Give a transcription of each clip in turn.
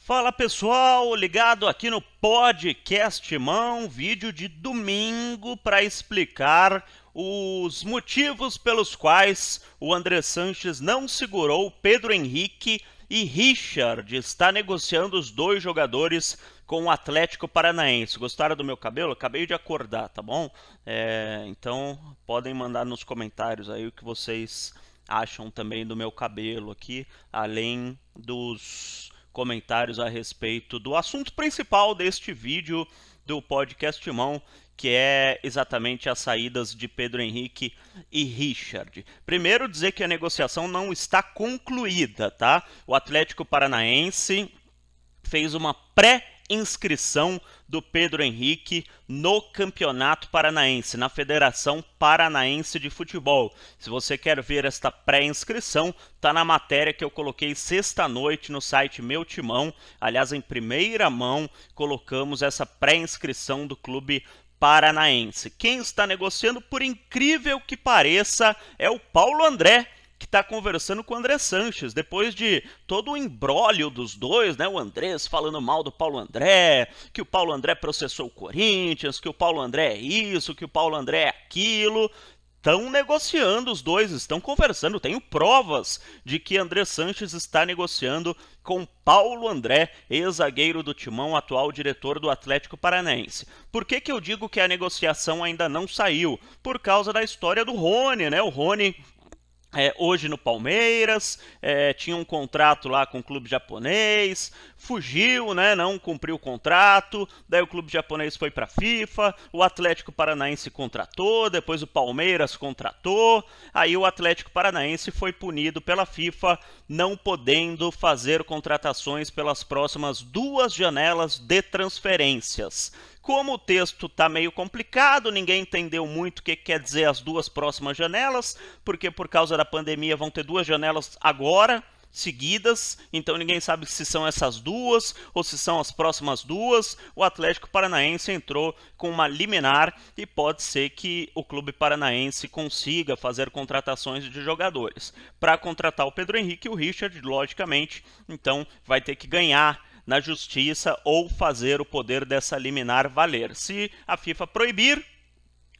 Fala pessoal, ligado aqui no Podcast Mão, vídeo de domingo para explicar os motivos pelos quais o André Sanches não segurou Pedro Henrique e Richard. Está negociando os dois jogadores com o Atlético Paranaense. Gostaram do meu cabelo? Acabei de acordar, tá bom? Então podem mandar nos comentários aí o que vocês acham também do meu cabelo aqui, além dos comentários a respeito do assunto principal deste vídeo do Podcast Mão, que é exatamente as saídas de Pedro Henrique e Richard. Primeiro, dizer que a negociação não está concluída, tá? O Atlético Paranaense fez uma pré-inscrição do Pedro Henrique no Campeonato Paranaense, na Federação Paranaense de Futebol. Se você quer ver esta pré-inscrição, tá na matéria que eu coloquei sexta-noite no site Meu Timão. Aliás, em primeira mão, colocamos essa pré-inscrição do clube paranaense. Quem está negociando, por incrível que pareça, é o Paulo André, que está conversando com o André Sanches, depois de todo o imbróglio dos dois, né? O Andrés falando mal do Paulo André, que o Paulo André processou o Corinthians, que o Paulo André é isso, que o Paulo André é aquilo. Estão negociando os dois, estão conversando. Tenho provas de que André Sanches está negociando com Paulo André, ex-zagueiro do Timão, atual diretor do Atlético Paranaense. Por que eu digo que a negociação ainda não saiu? Por causa da história do Rony, né? O Rony hoje no Palmeiras, tinha um contrato lá com o clube japonês, fugiu, né, não cumpriu o contrato, daí o clube japonês foi para a FIFA, o Atlético Paranaense contratou, depois o Palmeiras contratou, aí o Atlético Paranaense foi punido pela FIFA, não podendo fazer contratações pelas próximas 2 janelas de transferências. Como o texto está meio complicado, ninguém entendeu muito o que quer dizer as 2 próximas janelas, porque por causa da pandemia vão ter 2 janelas agora, seguidas, então ninguém sabe se são essas 2 ou se são as próximas 2. O Atlético Paranaense entrou com uma liminar e pode ser que o clube paranaense consiga fazer contratações de jogadores. Para contratar o Pedro Henrique e o Richard, logicamente, então vai ter que ganhar na justiça ou fazer o poder dessa liminar valer. Se a FIFA proibir,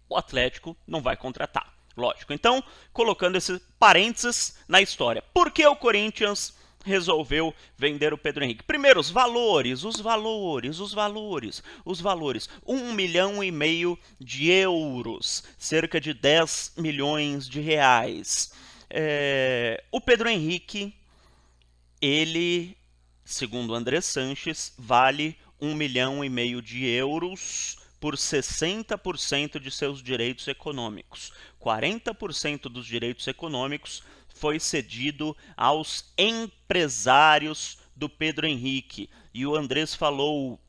o Atlético não vai contratar. Lógico. Então, colocando esse parênteses na história. Por que o Corinthians resolveu vender o Pedro Henrique? Primeiro, os valores. 1,5 milhão de euros, cerca de 10 milhões de reais. O Pedro Henrique, ele, segundo André Sanches, vale 1,5 milhão de euros por 60% de seus direitos econômicos. 40% dos direitos econômicos foi cedido aos empresários do Pedro Henrique. E o Andrés falou: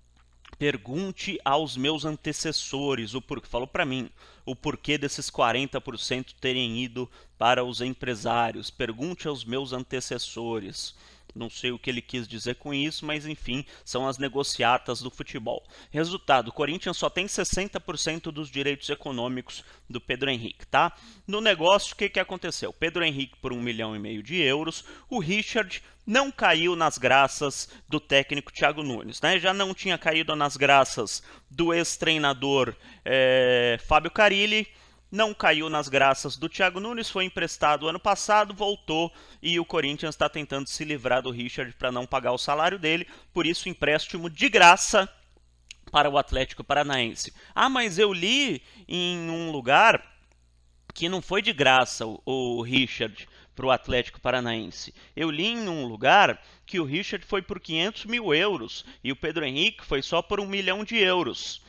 pergunte aos meus antecessores, falou para mim, o porquê desses 40% terem ido para os empresários. Pergunte aos meus antecessores. Não sei o que ele quis dizer com isso, mas enfim, são as negociatas do futebol. Resultado, o Corinthians só tem 60% dos direitos econômicos do Pedro Henrique, tá? No negócio, o que aconteceu? Pedro Henrique por 1,5 milhão de euros, o Richard não caiu nas graças do técnico Thiago Nunes, né? Já não tinha caído nas graças do ex-treinador Fábio Carille, não caiu nas graças do Thiago Nunes, foi emprestado ano passado, voltou e o Corinthians está tentando se livrar do Richard para não pagar o salário dele, por isso empréstimo de graça para o Atlético Paranaense. Ah, mas eu li em um lugar que não foi de graça o Richard para o Atlético Paranaense. Eu li em um lugar que o Richard foi por 500 mil euros e o Pedro Henrique foi só por 1 milhão de euros.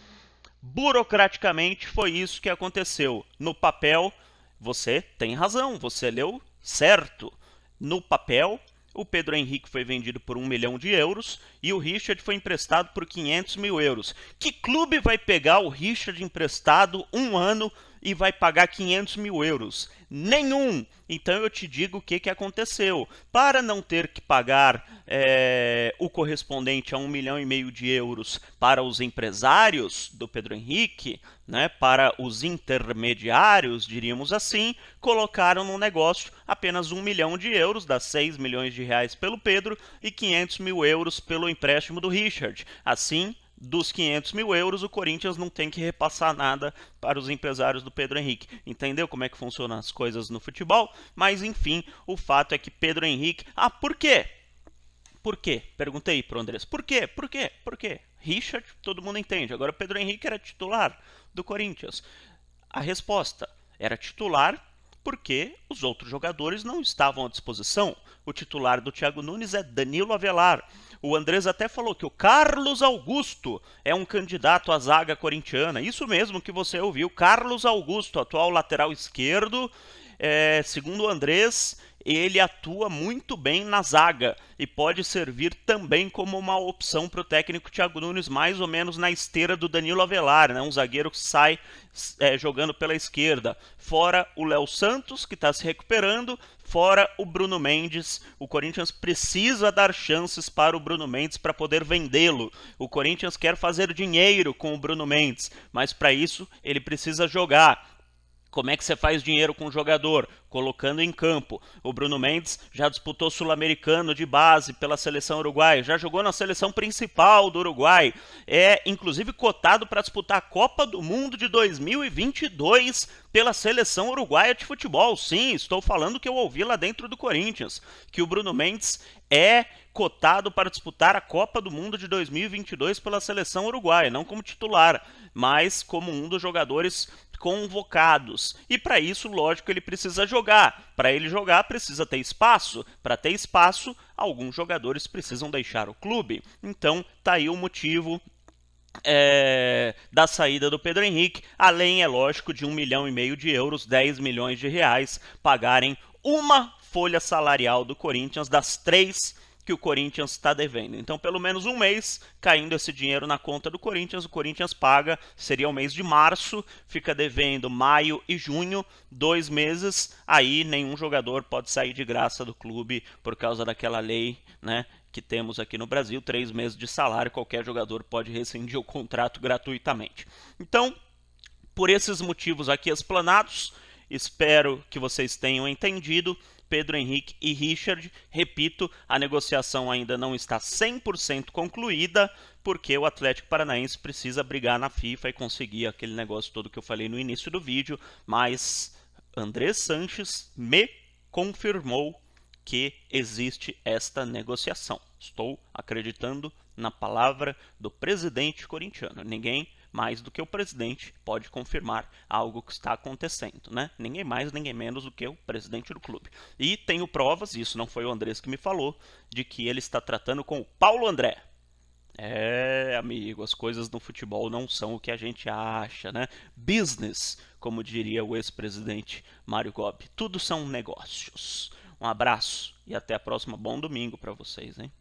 Burocraticamente foi isso que aconteceu. No papel, você tem razão, você leu certo. No papel, o Pedro Henrique foi vendido por 1 milhão de euros e o Richard foi emprestado por 500 mil euros. Que clube vai pegar o Richard emprestado 1 ano e vai pagar 500 mil euros? Nenhum! Então eu te digo o que aconteceu. Para não ter que pagar o o correspondente a 1,5 milhão de euros para os empresários do Pedro Henrique, né, para os intermediários, diríamos assim, colocaram no negócio apenas 1 milhão de euros, dá 6 milhões de reais pelo Pedro e 500 mil euros pelo empréstimo do Richard. Assim, dos 500 mil euros, o Corinthians não tem que repassar nada para os empresários do Pedro Henrique. Entendeu como é que funcionam as coisas no futebol? Mas, enfim, o fato é que Pedro Henrique... Ah, por quê? Por quê? Perguntei para o Andrés. Por quê? Por quê? Por quê? Richard, todo mundo entende. Agora, Pedro Henrique era titular do Corinthians. A resposta era titular porque os outros jogadores não estavam à disposição. O titular do Thiago Nunes é Danilo Avelar. O Andrés até falou que o Carlos Augusto é um candidato à zaga corintiana. Isso mesmo que você ouviu. Carlos Augusto, atual lateral esquerdo. Segundo o Andrés, ele atua muito bem na zaga e pode servir também como uma opção para o técnico Thiago Nunes, mais ou menos na esteira do Danilo Avelar, né? Um zagueiro que sai jogando pela esquerda. Fora o Léo Santos, que está se recuperando, fora o Bruno Mendes. O Corinthians precisa dar chances para o Bruno Mendes para poder vendê-lo. O Corinthians quer fazer dinheiro com o Bruno Mendes, mas para isso ele precisa jogar. Como é que você faz dinheiro com o jogador? Colocando em campo. O Bruno Mendes já disputou Sul-Americano de base pela seleção uruguaia, já jogou na seleção principal do Uruguai, é inclusive cotado para disputar a Copa do Mundo de 2022 pela seleção uruguaia de futebol. Sim, estou falando que eu ouvi lá dentro do Corinthians, que o Bruno Mendes é cotado para disputar a Copa do Mundo de 2022 pela seleção uruguaia, não como titular, mas como um dos jogadores convocados. E para isso, lógico, ele precisa jogar. Para ele jogar, precisa ter espaço. Para ter espaço, alguns jogadores precisam deixar o clube. Então, tá aí o motivo da saída do Pedro Henrique, além, é lógico, de 1,5 milhão de euros, 10 milhões de reais, pagarem uma folha salarial do Corinthians das 3 que o Corinthians está devendo. Então, pelo menos um mês caindo esse dinheiro na conta do Corinthians, o Corinthians paga, seria o mês de março, fica devendo maio e junho, 2 meses, aí nenhum jogador pode sair de graça do clube por causa daquela lei, né, que temos aqui no Brasil, 3 meses de salário, qualquer jogador pode rescindir o contrato gratuitamente. Então, por esses motivos aqui explanados, espero que vocês tenham entendido. Pedro Henrique e Richard, repito, a negociação ainda não está 100% concluída, porque o Atlético Paranaense precisa brigar na FIFA e conseguir aquele negócio todo que eu falei no início do vídeo, mas Andrés Sanches me confirmou que existe esta negociação. Estou acreditando na palavra do presidente corintiano. Ninguém mais do que o presidente pode confirmar algo que está acontecendo, né? Ninguém mais, ninguém menos do que o presidente do clube. E tenho provas, isso não foi o Andrés que me falou, de que ele está tratando com o Paulo André. Amigo, as coisas no futebol não são o que a gente acha, né? Business, como diria o ex-presidente Mário Gobi. Tudo são negócios. Um abraço e até a próxima. Bom domingo para vocês, hein?